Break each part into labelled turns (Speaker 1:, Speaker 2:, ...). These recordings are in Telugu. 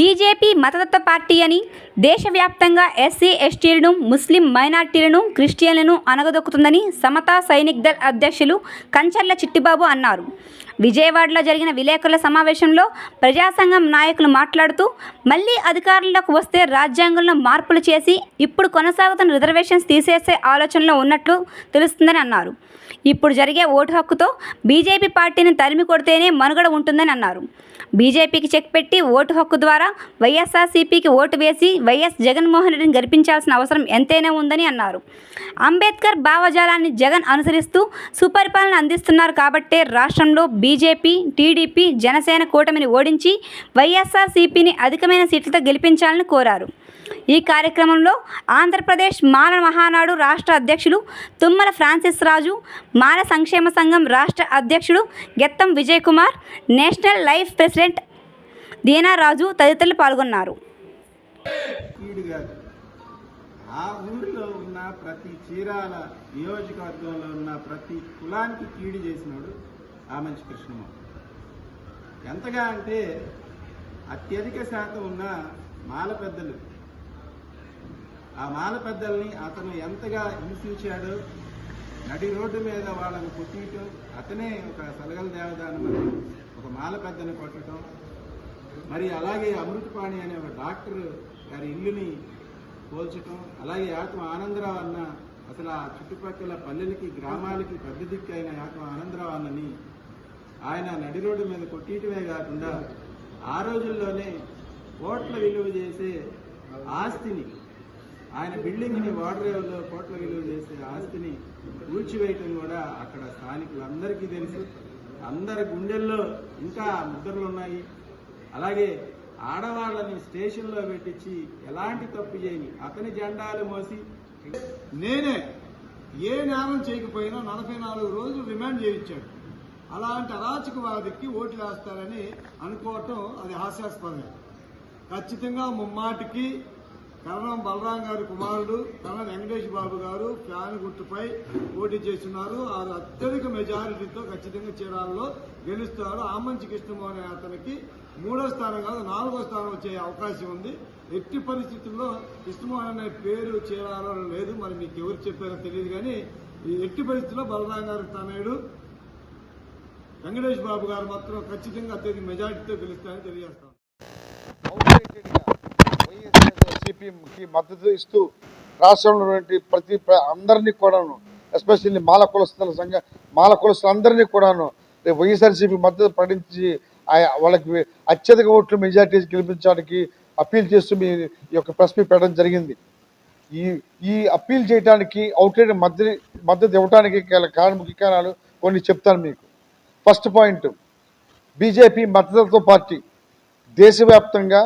Speaker 1: బీజేపీ మతతత్వ పార్టీ అని, దేశవ్యాప్తంగా ఎస్సీ ఎస్టీలను, ముస్లిం మైనార్టీలను, క్రిస్టియన్లను అణగదొక్కుతుందని సమతా సైనిక్ దళ్ అధ్యక్షులు కంచర్ల చిట్టిబాబు అన్నారు. విజయవాడలో జరిగిన విలేకరుల సమావేశంలో ప్రజాసంఘం నాయకులు మాట్లాడుతూ, మళ్లీ అధికారంలోకి వస్తే రాజ్యాంగంలో మార్పులు చేసి ఇప్పుడు కొనసాగుతున్న రిజర్వేషన్స్ తీసేసే ఆలోచనలో ఉన్నట్లు తెలుస్తుందని అన్నారు. ఇప్పుడు జరిగే ఓటు హక్కుతో బీజేపీ పార్టీని తరిమి కొడితేనే మనుగడ ఉంటుందని అన్నారు. బీజేపీకి చెక్ పెట్టి ఓటు హక్కు ద్వారా వైఎస్ఆర్సీపీకి ఓటు వేసి వైఎస్ జగన్మోహన్ రెడ్డిని గెలిపించాల్సిన అవసరం ఎంతైనా ఉందని అన్నారు. అంబేద్కర్ భావజాలాన్ని జగన్ అనుసరిస్తూ సుపరిపాలన అందిస్తున్నారు కాబట్టే రాష్ట్రంలో బీజేపీ, టీడీపీ, జనసేన కూటమిని ఓడించి వైఎస్ఆర్సీపీని అధికమైన సీట్లతో గెలిపించాలని కోరారు. ఈ కార్యక్రమంలో ఆంధ్రప్రదేశ్ మాల మహానాడు రాష్ట్ర అధ్యక్షులు తుమ్మల ఫ్రాన్సిస్ రాజు, మాల సంక్షేమ సంఘం రాష్ట్ర అధ్యక్షుడు Gettam Vijay Kumar, national life president Deenaraju తదితరులు పాల్గొన్నారు.
Speaker 2: ఆ ఊరిలో ఉన్న ప్రతి చీరాల నియోజకవర్గంలో ఉన్న ప్రతి కులానికి కీడు చేసినాడు ఆమంచి కృష్ణమోహన్. ఎంతగా అంటే అత్యధిక శాతం ఉన్న మాల పెద్దలు, ఆ మాల పెద్దల్ని అతను ఎంతగా హింసించాడో, నడి రోడ్డు మీద వాళ్ళని కొట్టియటం, అతనే ఒక సలగల దేవదాని మరి ఒక మాల పెద్దని కొట్టడం, మరి అలాగే అమృతపాణి అనే ఒక డాక్టర్ గారి ఇల్లుని పోల్చటం, అలాగే యాతం ఆనందరావు అన్న అసలు ఆ చుట్టుపక్కల పల్లెలకి గ్రామాలకి పెద్ద దిక్కు అయిన యాతం ఆనందరావు అన్నని ఆయన నడి రోడ్డు మీద కొట్టియటమే కాకుండా ఆ రోజుల్లోనే కోట్ల విలువ చేసే ఆస్తిని, ఆయన బిల్డింగ్ని వాడరేవులో కోట్ల విలువ చేసే ఆస్తిని కూల్చివేయటం కూడా అక్కడ స్థానికులందరికీ తెలుసు. అందరి గుండెల్లో ఇంకా ముద్రలు ఉన్నాయి. అలాగే ఆడవాళ్ళని స్టేషన్లో పెట్టించి ఎలాంటి తప్పు చేయని అతని జెండాలు మోసి
Speaker 3: నేనే ఏ నేరం చేయకపోయినా 44 రోజులు రిమాండ్ చేయించాడు. అలాంటి అరాచకవాదికి ఓట్లు వేస్తారని అనుకోవటం అది హాస్యాస్పదమే. ఖచ్చితంగా ముమ్మాటికి కరణం బలరాం గారి కుమారుడు కరణం వెంకటేష్ బాబు గారు ఫ్యాన్ గుర్తుపై పోటీ చేస్తున్నారు. వారు అత్యధిక మెజారిటీతో ఖచ్చితంగా చీరాలలో గెలుస్తారు. ఆమంచి కృష్ణమోహన్ అతనికి 3వ స్థానం కాదు 4వ స్థానం వచ్చే అవకాశం ఉంది. ఎట్టి పరిస్థితుల్లో కృష్ణమోహన్ అనే పేరు చీరాలలో లేదు. మరి మీకు ఎవరు చెప్పారో తెలియదు, కానీ ఈ ఎట్టి పరిస్థితుల్లో బలరాం గారి తనయుడు వెంకటేష్ బాబు గారు మాత్రం ఖచ్చితంగా అత్యధిక మెజారిటీతో గెలుస్తారని తెలియజేస్తాం.
Speaker 4: వైఎస్ఆర్సీపీకి మద్దతు ఇస్తూ రాష్ట్రంలో ప్రతి అందరినీ కూడాను, ఎస్పెషల్లీ మాల కులస్తులందరినీ కూడాను వైఎస్ఆర్సీపీ మద్దతు ప్రకటించి వాళ్ళకి అత్యధిక ఓట్లు మెజార్టీ గెలిపించడానికి అప్పీల్ చేస్తూ మీ యొక్క ప్రెస్ మీట్ పెట్టడం జరిగింది. ఈ అప్పీల్ చేయడానికి అవుట్లెట్ మద్దతు ఇవ్వడానికి ముఖ్య కారణాలు కొన్ని చెప్తాను మీకు. ఫస్ట్ పాయింట్, బీజేపీ మద్దతు పార్టీ దేశవ్యాప్తంగా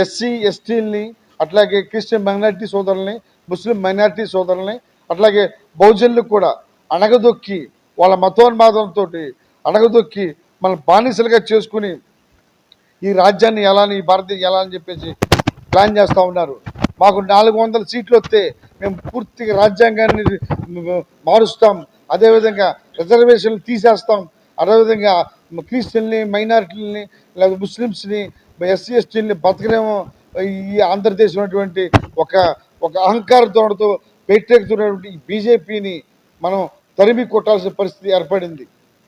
Speaker 4: ఎస్సీ ఎస్టీలని, అట్లాగే క్రిస్టియన్ మైనార్టీ సోదరులని, ముస్లిం మైనార్టీ సోదరులని, అట్లాగే బహుజనులు కూడా అణగదొక్కి వాళ్ళ మతోన్మాదంతో అణగదొక్కి మన బానిసలుగా చేసుకుని ఈ రాజ్యాన్ని ఈ భారతదేశం ఎలా అని చెప్పేసి ప్లాన్ చేస్తూ ఉన్నారు. మాకు 400 సీట్లు వస్తే మేము పూర్తిగా రాజ్యాంగాన్ని మారుస్తాం, అదేవిధంగా రిజర్వేషన్లు తీసేస్తాం, అదేవిధంగా క్రిస్టియన్ని, మైనారిటీలని, లేదా ముస్లిమ్స్ని, ఎస్సీ ఎస్టీలని బతకలేమో ఈ ఆంధ్రదేశం ఉన్నటువంటి ఒక అహంకారంతో పెట్టెక్కుతున్నటువంటి బీజేపీని మనం తరిమి కొట్టాల్సిన పరిస్థితి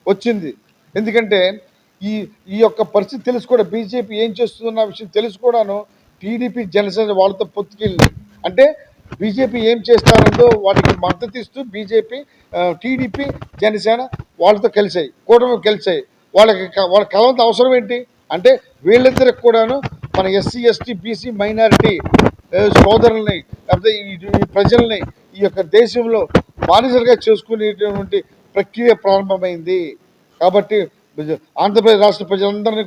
Speaker 4: వచ్చింది. ఎందుకంటే ఈ యొక్క పరిస్థితి తెలుసు కూడా, బీజేపీ ఏం చేస్తుందన్న విషయం తెలుసు కూడాను టీడీపీ జనసేన వాళ్ళతో పొత్తుకెళ్ళి, అంటే బీజేపీ ఏం చేస్తారో వాటికి మద్దతు ఇస్తూ బీజేపీ, టీడీపీ, జనసేన వాళ్ళతో కూటమి కలిసాయి. వాళ్ళ కలవంత అవసరం ఏంటి అంటే వీళ్ళిద్దరికి కూడాను మన ఎస్సీ ఎస్టీ బీసీ మైనారిటీ సోదరుల్ని, లేకపోతే ఈ ప్రజల్ని ఈ యొక్క దేశంలో బానిసలుగా చేసుకునేటువంటి ప్రక్రియ ప్రారంభమైంది. కాబట్టి ఆంధ్రప్రదేశ్ రాష్ట్ర ప్రజలందరినీ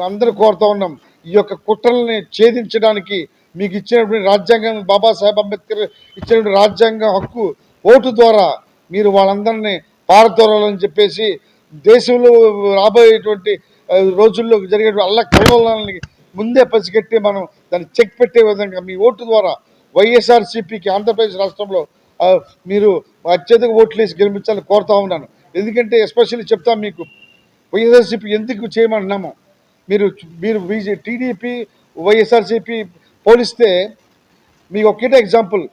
Speaker 4: అందరూ కోరుతా ఉన్నాం ఈ యొక్క కుట్రల్ని ఛేదించడానికి మీకు ఇచ్చినటువంటి రాజ్యాంగం, బాబాసాహెబ్ అంబేద్కర్ ఇచ్చినటువంటి రాజ్యాంగ హక్కు ఓటు ద్వారా మీరు వాళ్ళందరినీ పారదోరాలని చెప్పేసి దేశంలో రాబోయేటువంటి రోజుల్లో జరిగే కలవలాలని ముందే పసిగట్టి మనం దాన్ని చెక్ పెట్టే విధంగా మీ ఓటు ద్వారా వైఎస్ఆర్సీపీకి ఆంధ్రప్రదేశ్ రాష్ట్రంలో మీరు అత్యధిక ఓట్లు వేసి గెలిపించాలని కోరుతా ఉన్నాను. ఎందుకంటే ఎస్పెషల్లీ చెప్తాం మీకు వైఎస్ఆర్సీపీ ఎందుకు చేయమంటున్నాము. మీరు మీరు టీడీపీ వైఎస్ఆర్సీపీ పోలిస్తే మీకు ఒకటే ఎగ్జాంపుల్,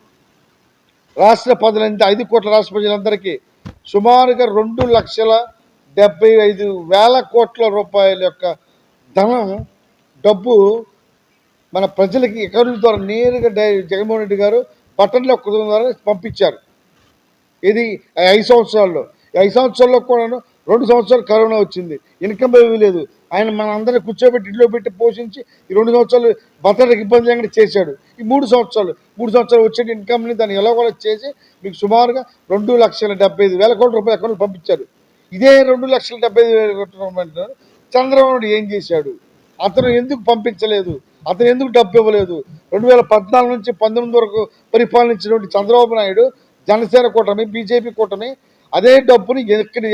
Speaker 4: రాష్ట్ర ప్రజలంతా 5 కోట్ల రాష్ట్ర ప్రజలందరికీ సుమారుగా 2,75,000 కోట్ల రూపాయల యొక్క ధనం డబ్బు మన ప్రజలకి అకౌంట్ల ద్వారా నేరుగా జగన్మోహన్ రెడ్డి గారు బటన్ల ద్వారా పంపించారు. ఇది 5 సంవత్సరాల్లో. ఈ 5 సంవత్సరాల్లో కూడాను 2 సంవత్సరాలు కరోనా వచ్చింది, ఇన్కమ్ ఏమీ లేదు. ఆయన మన అందరినీ కూర్చోబెట్టి ఇంట్లో పెట్టి పోషించి ఈ 2 సంవత్సరాలు బతకడానికి ఇబ్బంది లేకుండా చేశాడు. ఈ 3 సంవత్సరాలు వచ్చే ఇన్కమ్ని దాన్ని ఎలా కూడా చేసి మీకు సుమారుగా 2,75,000 కోట్ల రూపాయలు అకౌంట్లు పంపించారు. ఇదే 2,75,000 కోట్ల రూపాయలు చంద్రబాబు నాయుడు ఏం చేశాడు? అతను ఎందుకు పంపించలేదు? అతను ఎందుకు డబ్బు ఇవ్వలేదు? 2014 నుంచి 19 వరకు పరిపాలించినటువంటి చంద్రబాబు నాయుడు, జనసేన కూటమి, బీజేపీ కూటమి అదే డబ్బుని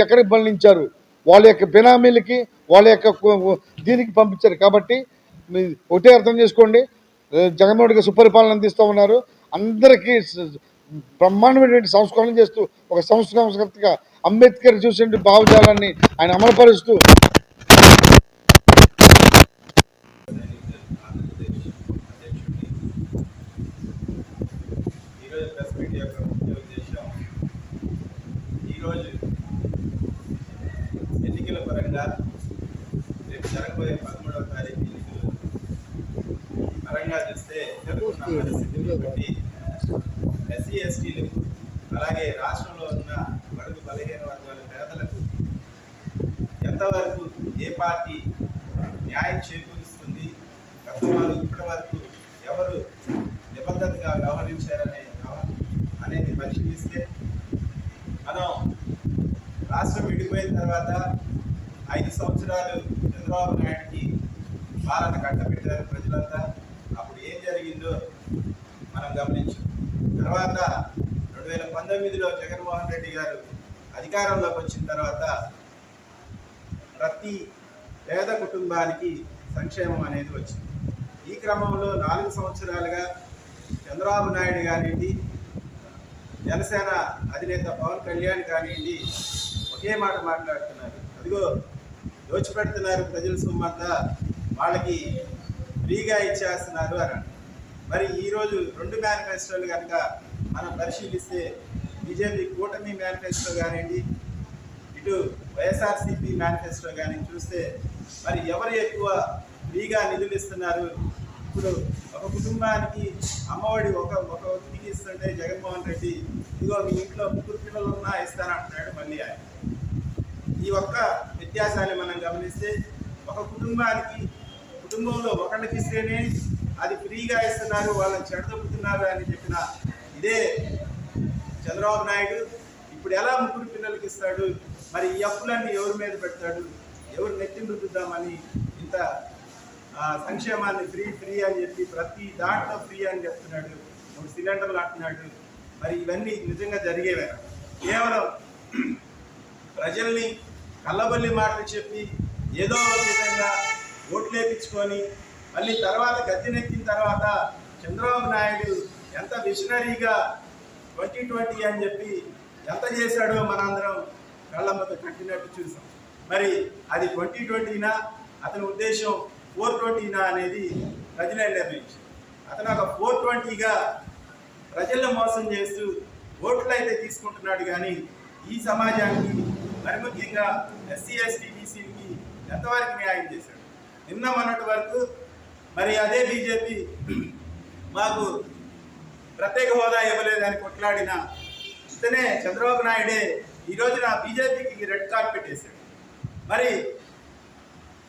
Speaker 4: ఎక్కడికి మళ్లించారు? వాళ్ళ యొక్క బినామీలకి, వాళ్ళ యొక్క దీనికి పంపించారు. కాబట్టి ఒకటే అర్థం చేసుకోండి, జగన్మోహన్ రెడ్డి సుపరిపాలన అందిస్తూ ఉన్నారు. అందరికీ బ్రహ్మాండమైనటువంటి సంస్కరణ చేస్తూ ఒక సంస్కర్తగా అంబేద్కర్ చూసినటువంటి భావజాలాన్ని ఆయన అమలుపరుస్తూ
Speaker 2: ఎన్నికల పరంగా రేపు జరగబోయే 13వ తారీఖు ఎన్నికలు పరంగా చూస్తే జరుగుతున్న పరిస్థితిని బట్టి ఎస్సీ ఎస్టీలకు అలాగే రాష్ట్రంలో ఉన్న బడుగు బలహీన వర్గాల పేదలకు ఎంతవరకు ఏ పార్టీ న్యాయం చేకూరుస్తుంది, గతంలో ఇప్పటి వరకు ఎవరు నిబద్ధతగా అనేది పరిశీలిస్తే మనం రాష్ట్రం విడిపోయిన తర్వాత 5 సంవత్సరాలు చంద్రబాబు నాయుడికి పాలన కట్టబెట్టారు ప్రజలంతా. అప్పుడు ఏం జరిగిందో మనం గమనించాం. తర్వాత 2019లో జగన్మోహన్ రెడ్డి గారు అధికారంలోకి వచ్చిన తర్వాత ప్రతి పేద కుటుంబానికి సంక్షేమం అనేది వచ్చింది. ఈ క్రమంలో 4 సంవత్సరాలుగా చంద్రబాబు నాయుడు కానివ్వండి, జనసేన అధినేత పవన్ కళ్యాణ్ కానివ్వండి ఒకే మాట మాట్లాడుతున్నారు. అదిగో దోచిపెడుతున్నారు ప్రజల సొమ్మంతా, వాళ్ళకి ఫ్రీగా ఇచ్చేస్తున్నారు అని. మరి ఈరోజు 2 మేనిఫెస్టోలు కనుక మనం పరిశీలిస్తే బీజేపీ కూటమి మేనిఫెస్టో కానివ్వండి, ఇటు వైఎస్ఆర్సీపీ మేనిఫెస్టో కానీ చూస్తే మరి ఎవరు ఎక్కువ ఫ్రీగా నిధులు ఇస్తున్నారు? ఇప్పుడు ఒక కుటుంబానికి అమ్మఒడి ఒక వ్యక్తికి ఇస్తుంటే జగన్మోహన్ రెడ్డి ఇదిగో మీ ఇంట్లో 3 పిల్లలు ఉన్నా ఇస్తానంటున్నాడు మళ్ళీ ఆయన. ఈ ఒక్క వ్యత్యాసాన్ని మనం గమనిస్తే ఒక కుటుంబంలో ఒకళ్ళకి ఇస్తేనే అది ఫ్రీగా ఇస్తున్నారు, వాళ్ళని చెడదొప్పుతున్నారు అని చెప్పిన ఇదే చంద్రబాబు నాయుడు ఇప్పుడు ఎలా 3 పిల్లలకి ఇస్తాడు? మరి ఈ అప్పులన్నీ ఎవరి మీద పెడతాడు? ఎవరు నెత్తిన రుద్దుద్దామని ఇంత సంక్షేమాన్ని ఫ్రీ అని చెప్పి ప్రతి దాంట్లో ఫ్రీ అని చెప్తున్నాడు, 3 సిలిండర్లు అంటున్నాడు. మరి ఇవన్నీ నిజంగా జరిగేవే? కేవలం ప్రజల్ని కళ్ళబల్లి మాటలు చెప్పి ఏదో ఒక విధంగా ఓట్లు వేయించుకొని మళ్ళీ తర్వాత గద్దెనెక్కిన తర్వాత చంద్రబాబు నాయుడు ఎంత విషనరీగా 2020 అని చెప్పి ఎంత చేశాడో మనందరం కళ్ళమ్మతో కట్టినట్టు చూసాం. మరి అది 2020నా అతని ఉద్దేశం 420నా అనేది ప్రజలే నిర్ణయించారు. అతను ఒక 420గా ప్రజలను మోసం చేస్తూ ఓట్లు అయితే తీసుకుంటున్నాడు, కానీ ఈ సమాజానికి మరి ముఖ్యంగా ఎస్సీ ఎస్టీ బీసీలకి ఎంతవరకు న్యాయం చేశాడు? నిన్న మొన్నటి వరకు మరి అదే బీజేపీ మాకు ప్రత్యేక హోదా ఇవ్వలేదని కొట్లాడిన ఇతనే చంద్రబాబు నాయుడే ఈ రోజున బీజేపీకి రెడ్ కార్పెట్ వేశాడు. మరి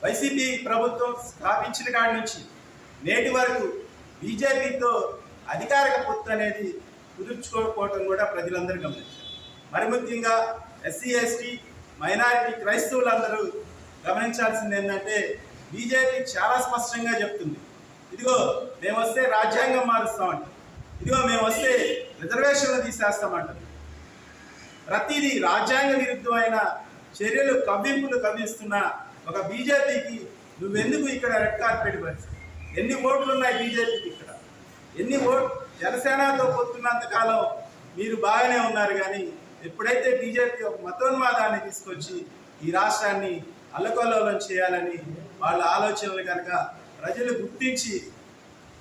Speaker 2: వైసీపీ ప్రభుత్వం స్థాపించిన కాడి నుంచి నేటి వరకు బీజేపీతో అధికారిక పొత్తు అనేది కుదుర్చుకోకపోవటం కూడా ప్రజలందరూ గమనించారు. మరి ముఖ్యంగా ఎస్సీ ఎస్టీ మైనారిటీ క్రైస్తవులందరూ గమనించాల్సింది ఏంటంటే బీజేపీ చాలా స్పష్టంగా చెప్తుంది, ఇదిగో మేము వస్తే రాజ్యాంగం మారుస్తామంటారు, ఇదిగో మేము వస్తే రిజర్వేషన్లు తీసేస్తామంటారు. ప్రతిదీ రాజ్యాంగ విరుద్ధమైన చర్యలు కవ్వింపులు కవ్విస్తున్న ఒక బీజేపీకి నువ్వెందుకు ఇక్కడ రెడ్ కార్పెట్ పరిస్థితి? ఎన్ని ఓట్లు ఉన్నాయి బీజేపీకి ఇక్కడ? ఎన్ని ఓట్లు? జనసేనతో పొత్తున్నంత కాలం మీరు బాగానే ఉన్నారు, కానీ ఎప్పుడైతే బీజేపీ ఒక మతోన్మాదాన్ని తీసుకొచ్చి ఈ రాష్ట్రాన్ని అల్లకల్లోలం చేయాలని వాళ్ళ ఆలోచనలు కనుక ప్రజలు గుర్తించి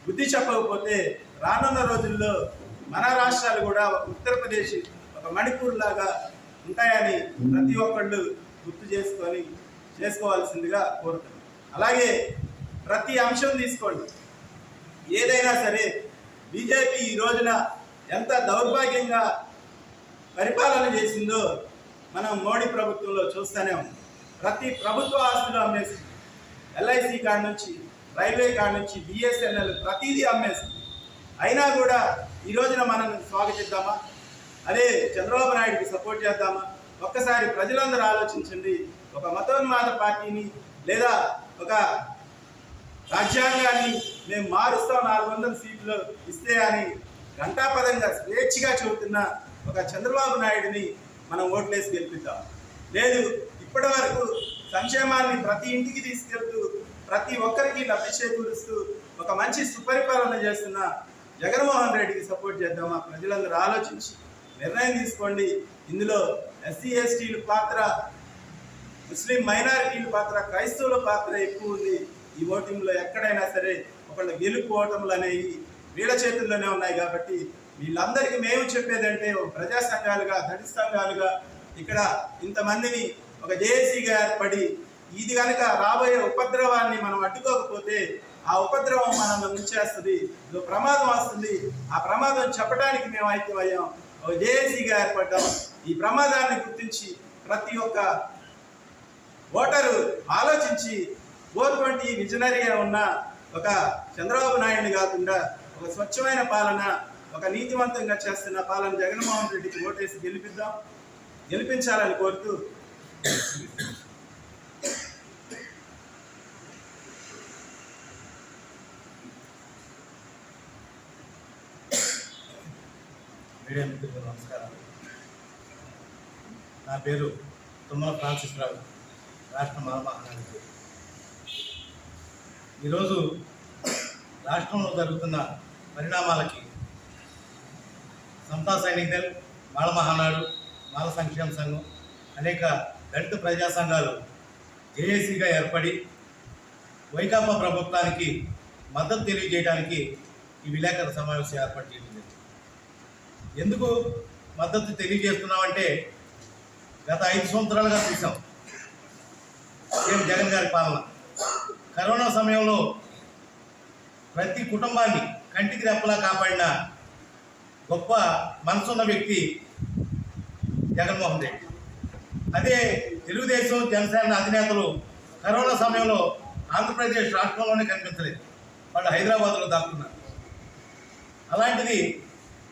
Speaker 2: బుద్ధి చెప్పకపోతే రానున్న రోజుల్లో మన రాష్ట్రాలు కూడా ఒక ఉత్తరప్రదేశ్, ఒక మణిపూర్ లాగా ఉంటాయని ప్రతి ఒక్కళ్ళు గుర్తు చేసుకోవాల్సిందిగా కోరుతున్నాను. అలాగే ప్రతి అంశం తీసుకోండి, ఏదైనా సరే బీజేపీ ఈ రోజున ఎంత దౌర్భాగ్యంగా పరిపాలన చేసిందో మనం మోడీ ప్రభుత్వంలో చూస్తూనే ఉన్నాం. ప్రతి ప్రభుత్వ ఆస్తులు అమ్మేస్తుంది, ఎల్ఐసి కాడ నుంచి రైల్వే కాడ నుంచి బిఎస్ఎన్ఎల్ ప్రతిదీ అమ్మేస్తుంది. అయినా కూడా ఈ రోజున మనం స్వాగతిద్దామా, అదే చంద్రబాబు నాయుడికి సపోర్ట్ చేద్దామా? ఒక్కసారి ప్రజలందరూ ఆలోచించండి. ఒక మతోన్మాద పార్టీని లేదా ఒక రాజ్యాంగాన్ని మేము మారుస్తాం 400 సీట్లు ఇస్తే అని ఘంటాపదంగా స్వేచ్ఛగా చెబుతున్న ఒక చంద్రబాబు నాయుడిని మనం ఓట్లేసి గెలిపిద్దాం. లేదు, ఇప్పటి వరకు సంక్షేమాన్ని ప్రతి ఇంటికి తీసుకెళ్తూ ప్రతి ఒక్కరికి లబ్ధి చేకూరుస్తూ ఒక మంచి సుపరిపాలన చేస్తున్న జగన్మోహన్ రెడ్డికి సపోర్ట్ చేద్దామా? ప్రజలందరూ ఆలోచించి నిర్ణయం తీసుకోండి. ఇందులో ఎస్సీ ఎస్టీల పాత్ర, ముస్లిం మైనారిటీల పాత్ర, క్రైస్తవుల పాత్ర ఎక్కువ ఉంది. ఈ ఓటింగ్లో ఎక్కడైనా సరే ఒకళ్ళ గెలుపు ఓటములు అనేవి వీళ్ళ చేతుల్లోనే ఉన్నాయి. కాబట్టి వీళ్ళందరికీ మేము చెప్పేదంటే ఒక ప్రజా సంఘాలుగా, దళిత సంఘాలుగా ఇక్కడ ఇంతమందిని ఒక జేఏసీగా ఏర్పడి ఇది కనుక రాబోయే ఉపద్రవాన్ని మనం అడ్డుకోకపోతే ఆ ఉపద్రవం మనం ముంచేస్తుంది, ప్రమాదం వస్తుంది. ఆ ప్రమాదం చెప్పడానికి మేము ఐక్యమయ్యాం, ఒక జేఏసీగా ఏర్పడ్డాం. ఈ ప్రమాదాన్ని గుర్తించి ప్రతి ఒక్క ఓటరు ఆలోచించి 420 విజనరీగా ఉన్న ఒక చంద్రబాబు నాయుడిని కాకుండా ఒక స్వచ్ఛమైన పాలన, ఒక నీతివంతంగా చేస్తున్న పాలన జగన్మోహన్ రెడ్డికి ఓటేసి గెలిపించాలని కోరుతూ
Speaker 5: మీడియా మిత్రులకు నమస్కారం. నా పేరు తుమ్మల ఫ్రాన్సిస్ రావు, రాష్ట్ర మహామహానాయకుడు. ఈరోజు రాష్ట్రంలో జరుగుతున్న పరిణామాలకి సమతా సైనిక్ దళ్, మాల మహానాడు, మాల సంక్షేమ సంఘం, అనేక దళిత ప్రజా సంఘాలు జేఏసీగా ఏర్పడి వైకాపా ప్రభుత్వానికి మద్దతు తెలియజేయడానికి ఈ విలేకరుల సమావేశం ఏర్పాటు చేయడం జరిగింది. ఎందుకు మద్దతు తెలియజేస్తున్నామంటే గత 5 సంవత్సరాలుగా చూసాం సీఎం జగన్ గారి పాలన. కరోనా సమయంలో ప్రతి కుటుంబాన్ని కంటికి రెప్పలా కాపాడిన గొప్ప మనసున్న వ్యక్తి జగన్మోహన్ రెడ్డి. అదే తెలుగుదేశం, జనసేన అధినేతలు కరోనా సమయంలో ఆంధ్రప్రదేశ్ రాష్ట్రంలోనే కనిపించలేదు, వాళ్ళు హైదరాబాద్లో దాక్కున్నారు. అలాంటిది